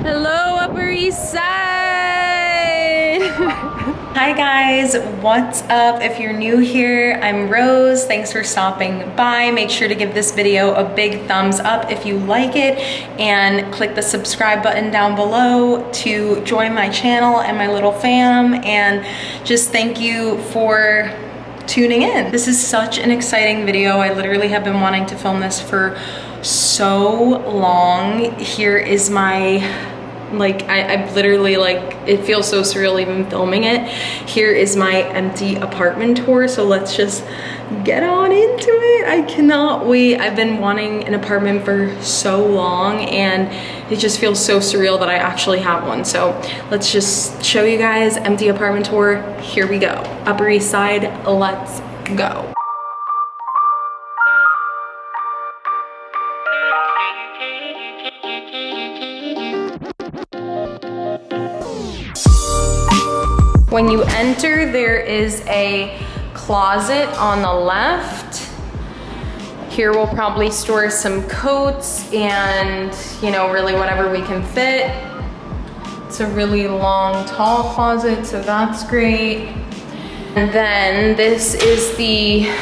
Hello, Upper East Side! Hi guys, what's up? If you're new here, I'm Rose. Thanks for stopping by. Make sure to give this video a big thumbs up if you like it and click the subscribe button down below to join my channel and my little fam, and just thank you for tuning in. This is such an exciting video. I literally have been wanting to film this for so long. Here is my, I literally, it feels so surreal even filming it. Here is my empty apartment tour, so let's just get on into it. I cannot wait. I've been wanting an apartment for so long and it just feels so surreal that I actually have one. So let's just show you guys empty apartment tour. Here we go. Upper East Side, let's go. When you enter, there is a closet on the left. Here we'll probably store some coats and, really whatever we can fit. It's a really long, tall closet, so that's great. And then this is the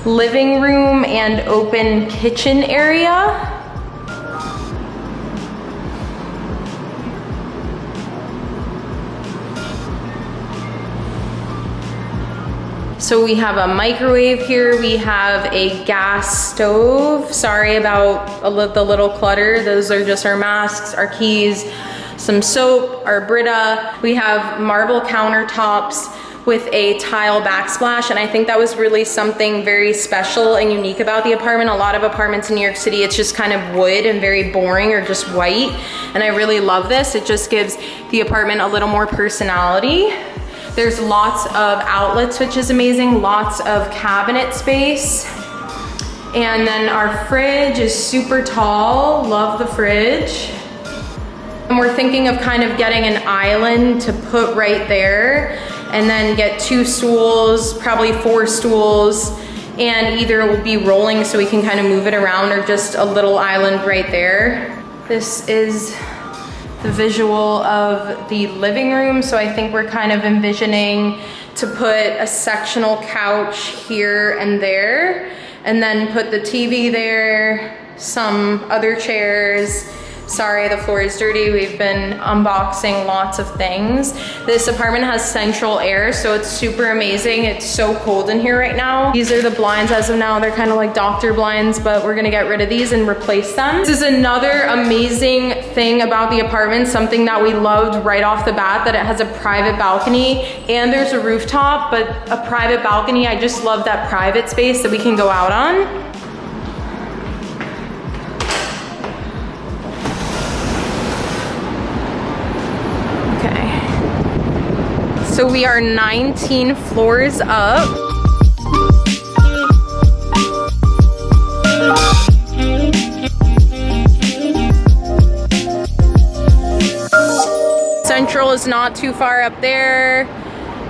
living room and open kitchen area. So we have a microwave here, we have a gas stove. Sorry about the little clutter. Those are just our masks, our keys, some soap, our Brita. We have marble countertops with a tile backsplash, and I think that was really something very special and unique about the apartment. A lot of apartments in New York City, it's just kind of wood and very boring or just white, and I really love this. It just gives the apartment a little more personality. There's lots of outlets, which is amazing, lots of cabinet space. And then our fridge is super tall, love the fridge. And we're thinking of kind of getting an island to put right there and then get 2 stools, probably 4 stools, and either it will be rolling so we can kind of move it around or just a little island right there. This is the visual of the living room. So I think we're kind of envisioning to put a sectional couch here and there, and then put the TV there, some other chairs. Sorry, the floor is dirty. We've been unboxing lots of things. This apartment has central air, so it's super amazing. It's so cold in here right now. These are the blinds as of now. They're kind of like doctor blinds, but we're gonna get rid of these and replace them. This is another amazing thing about the apartment, something that we loved right off the bat, that it has a private balcony and there's a rooftop, but a private balcony. I just love that private space that we can go out on. So we are 19 floors up. Central is not too far up there.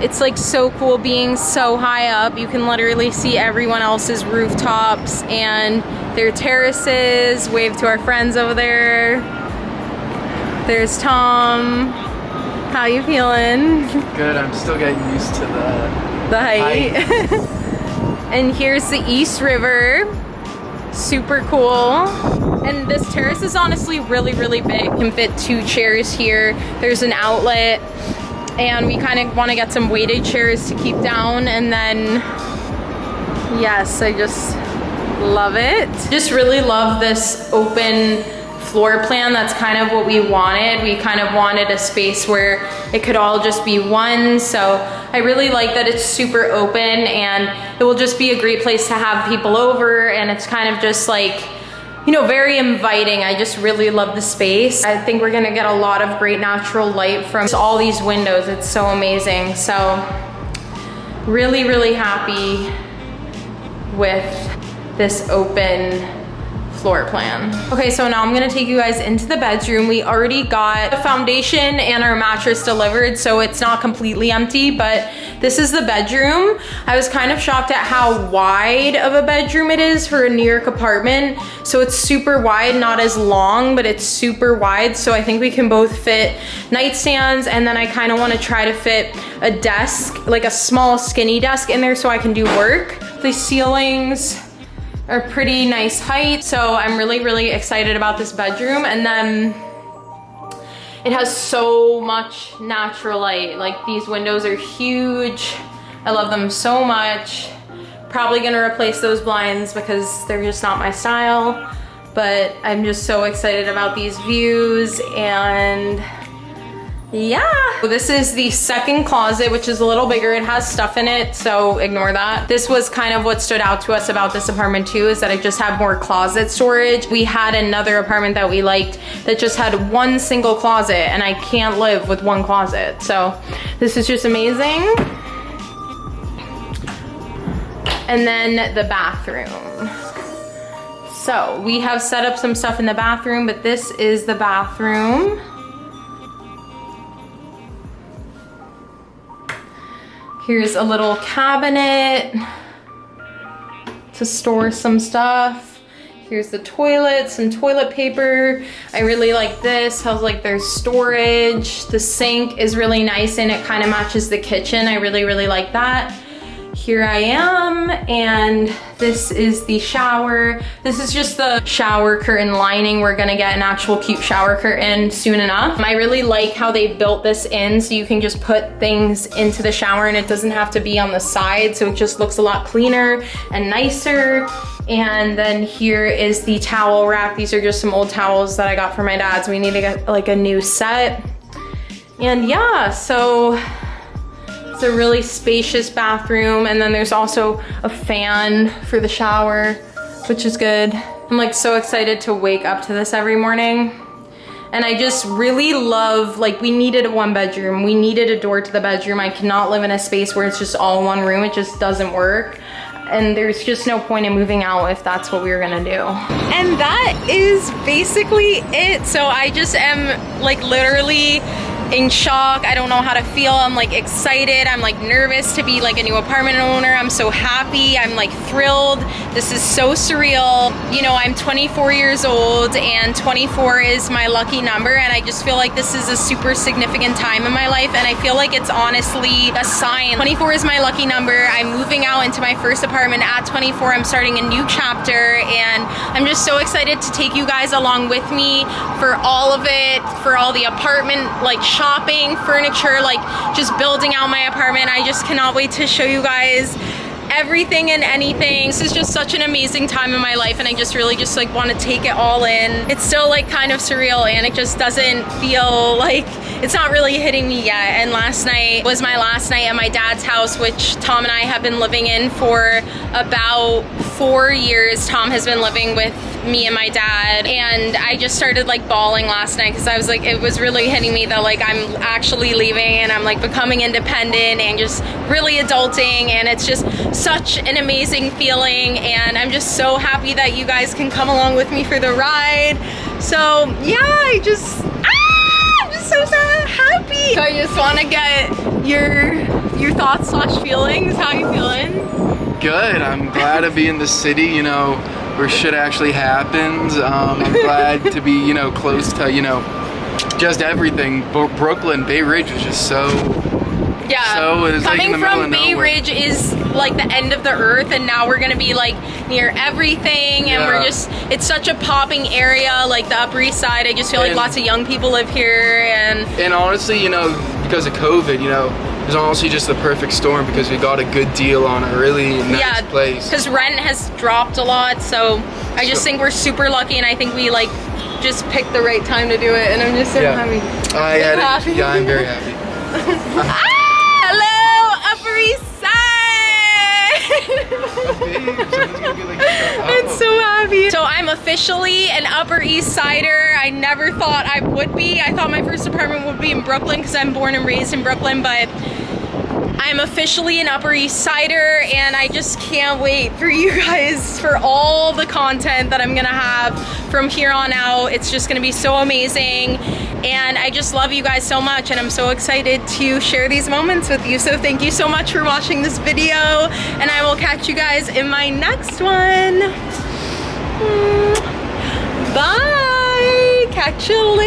It's like so cool being so high up. You can literally see everyone else's rooftops and their terraces. Wave to our friends over there. There's Tom. How you feeling? Good, I'm still getting used to the height. And here's the East River. Super cool. And this terrace is honestly really, really big. Can fit 2 chairs here. There's an outlet. And we kind of want to get some weighted chairs to keep down. And then, yes, I just love it. Just really love this open floor plan. That's kind of what we wanted. We kind of wanted a space where it could all just be one. So I really like that it's super open and it will just be a great place to have people over, and it's kind of just like, very inviting. I just really love the space. I think we're gonna get a lot of great natural light from all these windows. It's so amazing. So really, really happy with this open floor plan. Okay, so now I'm gonna take you guys into the bedroom. We already got the foundation and our mattress delivered, so it's not completely empty, but this is the bedroom. I was kind of shocked at how wide of a bedroom it is for a New York apartment. So it's super wide, not as long, but it's super wide. So I think we can both fit nightstands, and then I kind of want to try to fit a desk, like a small skinny desk in there so I can do work. The ceilings are pretty nice height, so I'm really excited about this bedroom. And then it has so much natural light. Like, these windows are huge. I love them so much. Probably gonna replace those blinds because they're just not my style, but I'm just so excited about these views. And yeah, this is the second closet, which is a little bigger. It has stuff in it, so ignore that. This was kind of what stood out to us about this apartment too, is that it just had more closet storage. We had another apartment that we liked that just had one single closet, and I can't live with one closet. So this is just amazing. And then the bathroom. So we have set up some stuff in the bathroom, but this is the bathroom. Here's a little cabinet to store some stuff. Here's the toilet, some toilet paper. I really like this. How's like there's storage. The sink is really nice and it kind of matches the kitchen. I really like that. Here I am, and this is the shower. This is just the shower curtain lining. We're gonna get an actual cute shower curtain soon enough. I really like how they built this in, so you can just put things into the shower and it doesn't have to be on the side, so it just looks a lot cleaner and nicer. And then here is the towel rack. These are just some old towels that I got for my dad, so we need to get like a new set. And yeah, so it's a really spacious bathroom, and then there's also a fan for the shower, which is good. I'm like so excited to wake up to this every morning. And I just really love, like, we needed a one bedroom. We needed a door to the bedroom. I cannot live in a space where it's just all one room. It just doesn't work. And there's just no point in moving out if that's what we were gonna do. And that is basically it. So I just am like literally in shock. I don't know how to feel. I'm like excited. I'm like nervous to be like a new apartment owner. I'm so happy. I'm like thrilled. This is so surreal. You know, I'm 24 years old and 24 is my lucky number, and I just feel like this is a super significant time in my life, and I feel like it's honestly a sign. 24 is my lucky number. I'm moving out into my first apartment at 24. I'm starting a new chapter, and I'm just so excited to take you guys along with me for all of it, for all the apartment like shopping, furniture, like just building out my apartment. I just cannot wait to show you guys everything and anything. This is just such an amazing time in my life, and I just really just like want to take it all in. It's still like kind of surreal, and it just doesn't feel like, it's not really hitting me yet. And last night was my last night at my dad's house, which Tom and I have been living in for about 4 years. Tom has been living with me and my dad, and I just started like bawling last night because I was like, it was really hitting me that like I'm actually leaving and I'm like becoming independent and just really adulting, and it's just such an amazing feeling, and I'm just so happy that you guys can come along with me for the ride. So yeah, I'm just so happy. So I just want to get your thoughts / feelings. How you feeling? Good. I'm glad to be in the city, you know, where shit actually happens. I'm glad to be, you know, close to, you know, just everything. Brooklyn, Bay Ridge was just so... Yeah, so it was coming like in the from middle of Bay nowhere. Ridge is like the end of the earth, and now we're gonna be like near everything, and we're just, it's such a popping area, like the Upper East Side. I just feel like lots of young people live here, and honestly, you know, because of COVID, you know, it was honestly just the perfect storm because we got a good deal on a really nice place. Because rent has dropped a lot, so I just think we're super lucky, and I think we like just picked the right time to do it, and I'm just so happy. Yeah, I'm very happy. Hello, Upper East Side! I'm so happy. So I'm officially an Upper East Sider. I never thought I would be. I thought my first apartment would be in Brooklyn because I'm born and raised in Brooklyn, but I'm officially an Upper East Sider, and I just can't wait for you guys, for all the content that I'm gonna have from here on out. It's just gonna be so amazing, and I just love you guys so much, and I'm so excited to share these moments with you. So thank you so much for watching this video, and I will catch you guys in my next one. Bye! Catch you later.